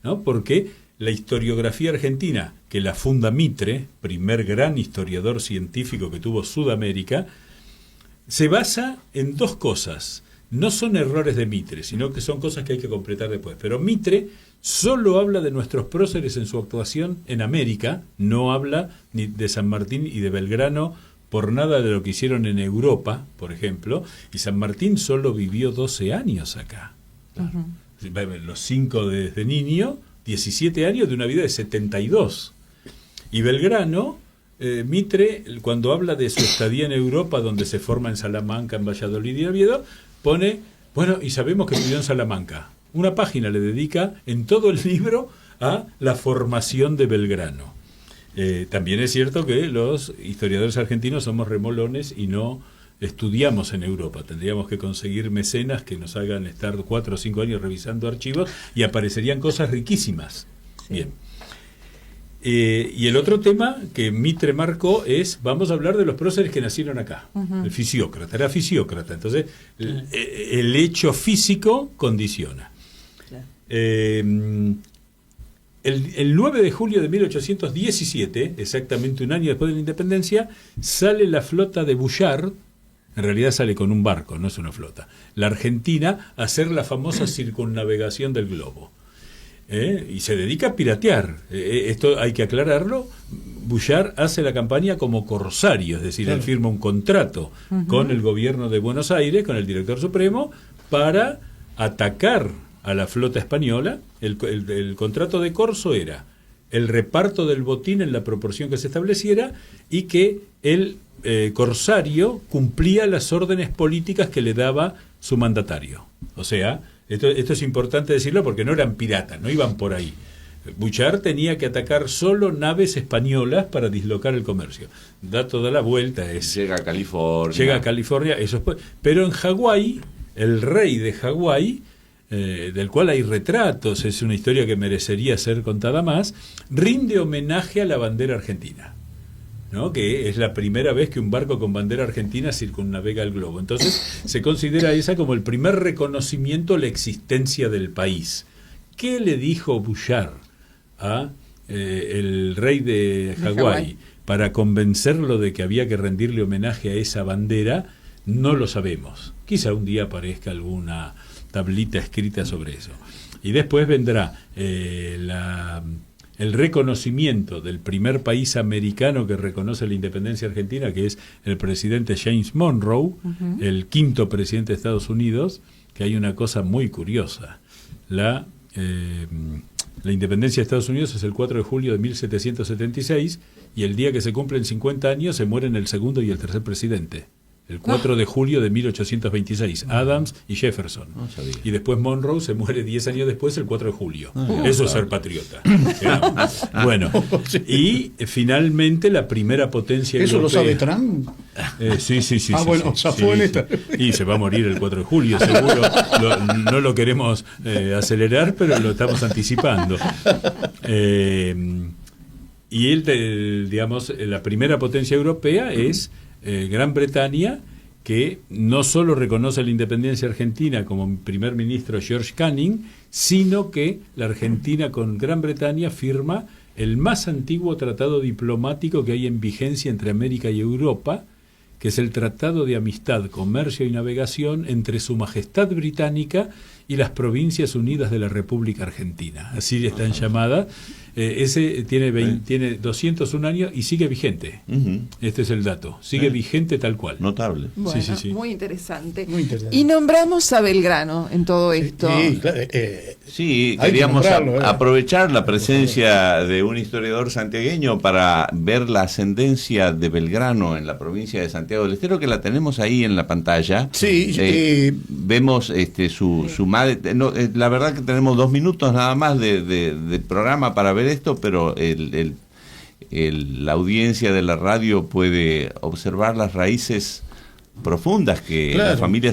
¿no? Porque la historiografía argentina, que la funda Mitre, primer gran historiador científico que tuvo Sudamérica, se basa en dos cosas. No son errores de Mitre, sino que son cosas que hay que completar después. Pero Mitre solo habla de nuestros próceres en su actuación en América, no habla ni de San Martín y de Belgrano por nada de lo que hicieron en Europa, por ejemplo, y San Martín solo vivió 12 años acá. Los 5 desde niño, 17 años de una vida de 72. Y Belgrano, Mitre, cuando habla de su estadía en Europa, donde se forma en Salamanca, en Valladolid y en Oviedo, pone, bueno, y sabemos que vivió en Salamanca. Una página le dedica en todo el libro a la formación de Belgrano. También es cierto que los historiadores argentinos somos remolones y no estudiamos en Europa. Tendríamos que conseguir mecenas que nos hagan estar 4 o 5 años revisando archivos y aparecerían cosas riquísimas. Sí. Bien. Y el otro tema que Mitre marcó es, vamos a hablar de los próceres que nacieron acá. El fisiócrata, era fisiócrata. Entonces, el hecho físico condiciona. El 9 de julio de 1817, exactamente un año después de la independencia, sale la flota de Bouchard, en realidad sale con un barco, no es una flota, la Argentina, a hacer la famosa circunnavegación del globo. Y se dedica a piratear. Esto hay que aclararlo. Bouchard hace la campaña como corsario, es decir, él firma un contrato con el gobierno de Buenos Aires, con el director supremo, para atacar a la flota española. El contrato de corso era el reparto del botín en la proporción que se estableciera y que el corsario cumplía las órdenes políticas que le daba su mandatario. O sea, esto es importante decirlo porque no eran piratas, no iban por ahí. Bouchard tenía que atacar solo naves españolas para dislocar el comercio. Da toda la vuelta. Llega a California. Llega a California, eso es, pero en Hawái, el rey de Hawái, del cual hay retratos, es una historia que merecería ser contada más, rinde homenaje a la bandera argentina, ¿no? Que es la primera vez que un barco con bandera argentina circunnavega el globo. Entonces se considera esa como el primer reconocimiento a la existencia del país. ¿Qué le dijo Bouchard a el rey de Hawái para convencerlo de que había que rendirle homenaje a esa bandera? No lo sabemos. Quizá un día aparezca alguna tablita escrita sobre eso. Y después vendrá el reconocimiento del primer país americano que reconoce la independencia argentina, que es el presidente James Monroe, el 5º presidente de Estados Unidos, que hay una cosa muy curiosa. La independencia de Estados Unidos es el 4 de julio de 1776 y el día que se cumplen 50 años se mueren el segundo y el tercer presidente. El 4 de julio de 1826, Adams y Jefferson. No sabía. Y después Monroe se muere 10 años después, el 4 de julio. Eso es ser patriota. Bueno, y finalmente la primera potencia ¿Eso europea. lo sabe Trump? Sí. Bueno, fue en esta. Y se va a morir el 4 de julio, seguro. No lo queremos acelerar, pero lo estamos anticipando. Y digamos, la primera potencia europea es Gran Bretaña, que no solo reconoce la independencia argentina como primer ministro George Canning, sino que la Argentina con Gran Bretaña firma el más antiguo tratado diplomático que hay en vigencia entre América y Europa, que es el Tratado de Amistad, Comercio y Navegación entre Su Majestad Británica y las Provincias Unidas de la República Argentina. Así están llamadas. Ese tiene 201 años y sigue vigente. Este es el dato. Sigue vigente tal cual. Notable. Bueno, sí. Muy interesante. Muy interesante. Y nombramos a Belgrano en todo esto. Sí, claro, Sí, hay que queríamos nombrarlo, aprovechar la presencia de un historiador santiagueño para ver la ascendencia de Belgrano en la provincia de Santiago del Estero, que la tenemos ahí en la pantalla. Sí, vemos su madre. La verdad que tenemos 2 minutos nada más de programa para ver esto, pero la audiencia de la radio puede observar las raíces profundas que claro. la familia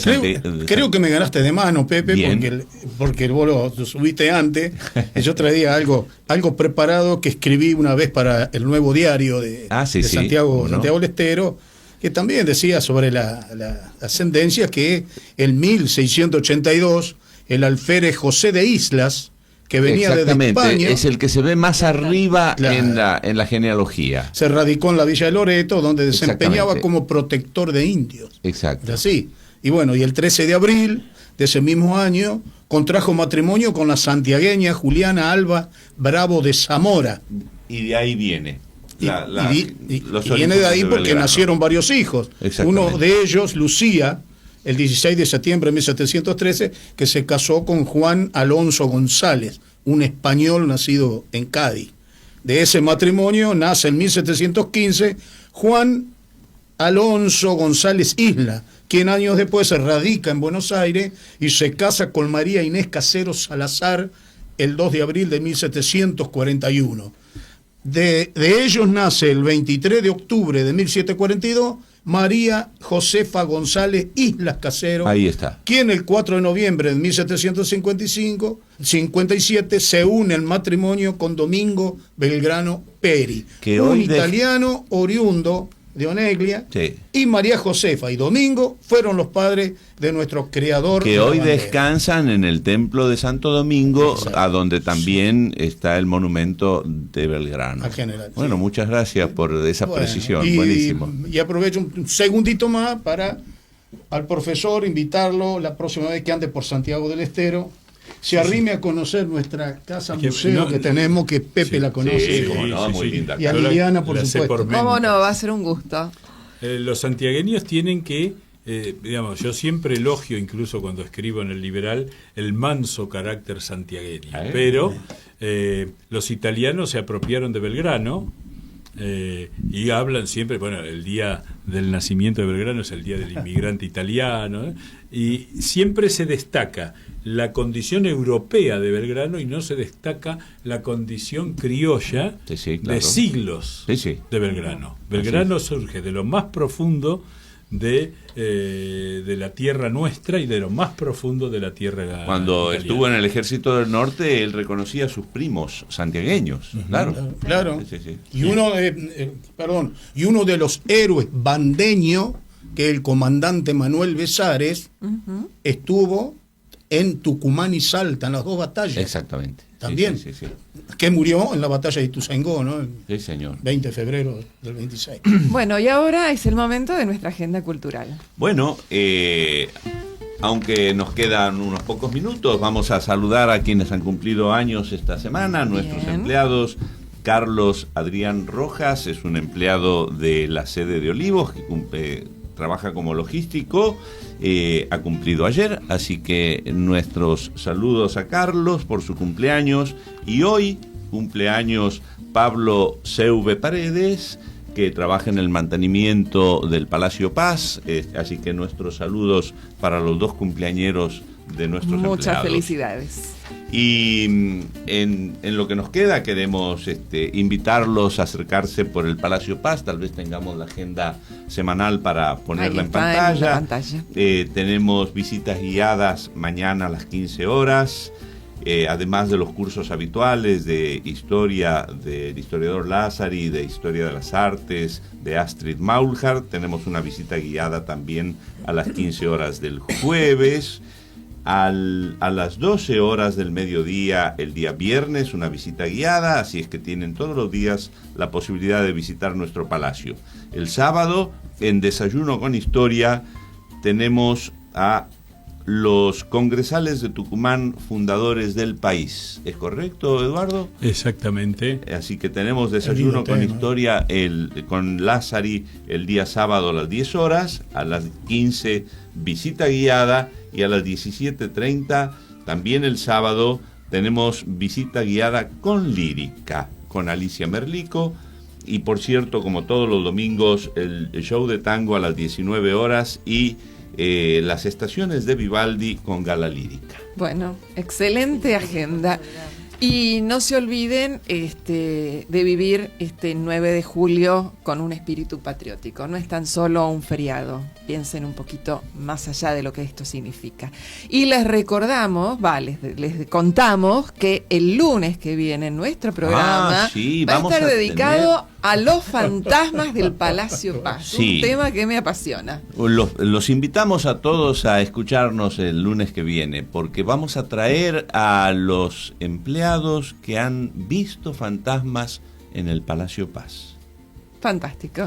creo que me ganaste de mano, Pepe, porque vos lo subiste antes. Yo traía algo preparado que escribí una vez para el Nuevo Diario de Santiago del Estero, que también decía sobre la ascendencia que en 1682 el alférez José de Islas, que venía desde España, es el que se ve más arriba claro, en la genealogía. Se radicó en la Villa de Loreto, donde desempeñaba como protector de indios. Exacto. Así. Y bueno, y el 13 de abril de ese mismo año contrajo matrimonio con la santiagueña Juliana Alba Bravo de Zamora. Y de ahí viene. Y viene de ahí porque nacieron varios hijos. Uno de ellos, Lucía, el 16 de septiembre de 1713, que se casó con Juan Alonso González, un español nacido en Cádiz. De ese matrimonio nace en 1715 Juan Alonso González Isla, quien años después se radica en Buenos Aires y se casa con María Inés Casero Salazar el 2 de abril de 1741. De ellos nace el 23 de octubre de 1742 María Josefa González Islas Casero, ahí está, quien el 4 de noviembre de 1757 se une en matrimonio con Domingo Belgrano Peri, un italiano oriundo de Oneglia, sí, y María Josefa y Domingo fueron los padres de nuestro creador. Que hoy descansan en el templo de Santo Domingo, exacto, a donde también está el monumento de Belgrano. General, bueno, sí, muchas gracias por esa precisión, buenísimo. Y aprovecho un segundito más para al profesor invitarlo la próxima vez que ande por Santiago del Estero, se arrime a conocer nuestra casa museo que tenemos, que Pepe la conoce. Muy linda. Y a Liliana, por supuesto. ¿Cómo no? Va a ser un gusto. Los santiagueños tienen que, digamos, yo siempre elogio, incluso cuando escribo en El Liberal, el manso carácter santiagueño. Pero los italianos se apropiaron de Belgrano. Y hablan siempre, bueno, el día del nacimiento de Belgrano es el día del inmigrante italiano, y siempre se destaca la condición europea de Belgrano y no se destaca la condición criolla, claro, de siglos de Belgrano. Belgrano surge de lo más profundo de la tierra nuestra y de lo más profundo de la tierra Cuando italiana. Estuvo en el Ejército del Norte, él reconocía a sus primos santiagueños, claro. Sí. Y uno de los héroes bandeños, que el comandante Manuel Besares, estuvo en Tucumán y Salta, en las dos batallas. Exactamente. También. Sí. Que murió en la batalla de Ituzaingó, ¿no? Sí, señor. 20 de febrero del 26. Bueno, y ahora es el momento de nuestra agenda cultural. Bueno, aunque nos quedan unos pocos minutos, vamos a saludar a quienes han cumplido años esta semana, nuestros empleados. Carlos Adrián Rojas es un empleado de la sede de Olivos que trabaja como logístico, ha cumplido ayer, así que nuestros saludos a Carlos por su cumpleaños. Y hoy cumpleaños Pablo Seuve Paredes, que trabaja en el mantenimiento del Palacio Paz, así que nuestros saludos para los dos cumpleañeros de nuestros empleados. Muchas felicidades. Y en lo que nos queda queremos invitarlos a acercarse por el Palacio Paz. Tal vez tengamos la agenda semanal para ponerla en pantalla. Tenemos visitas guiadas mañana a las 15 horas, además de los cursos habituales de historia del historiador Lázari, de historia de las artes de Astrid Maulhart. Tenemos una visita guiada también a las 15 horas del jueves. A las 12 horas del mediodía el día viernes una visita guiada, así es que tienen todos los días la posibilidad de visitar nuestro palacio. El sábado, en Desayuno con Historia, tenemos a los congresales de Tucumán fundadores del país. ¿Es correcto, Eduardo? Exactamente. Así que tenemos desayuno con historia con Lázari el día sábado a las 10 horas, a las 15 visita guiada y a las 17:30 también el sábado tenemos visita guiada con lírica, con Alicia Merlico. Y por cierto, como todos los domingos, el show de tango a las 19 horas y las estaciones de Vivaldi con gala lírica. Bueno, excelente agenda. Y no se olviden de vivir este 9 de julio con un espíritu patriótico. No es tan solo un feriado. Piensen un poquito más allá de lo que esto significa. Y les recordamos, les contamos que el lunes que viene nuestro programa va a estar dedicado a los fantasmas del Palacio Paz. Sí. Un tema que me apasiona. Los invitamos a todos a escucharnos el lunes que viene, porque vamos a traer a los empleados que han visto fantasmas en el Palacio Paz. Fantástico.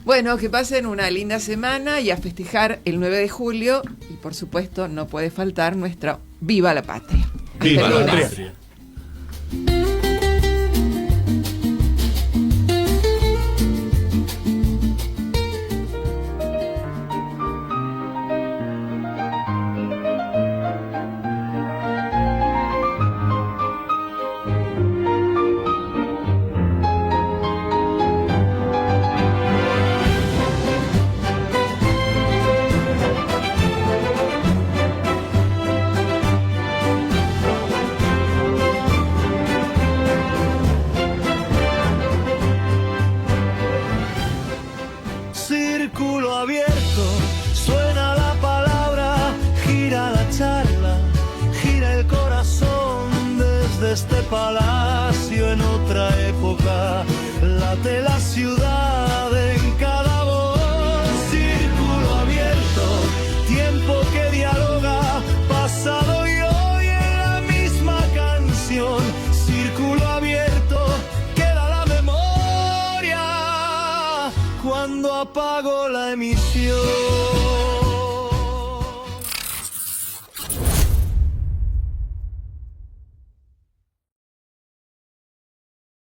Bueno, que pasen una linda semana y a festejar el 9 de julio. Y por supuesto no puede faltar nuestro Viva la Patria. ¡Viva la Patria! Este palacio en otra época, late la ciudad en cada voz. Círculo abierto, tiempo que dialoga, pasado y hoy en la misma canción. Círculo abierto, queda la memoria cuando apago la emisión.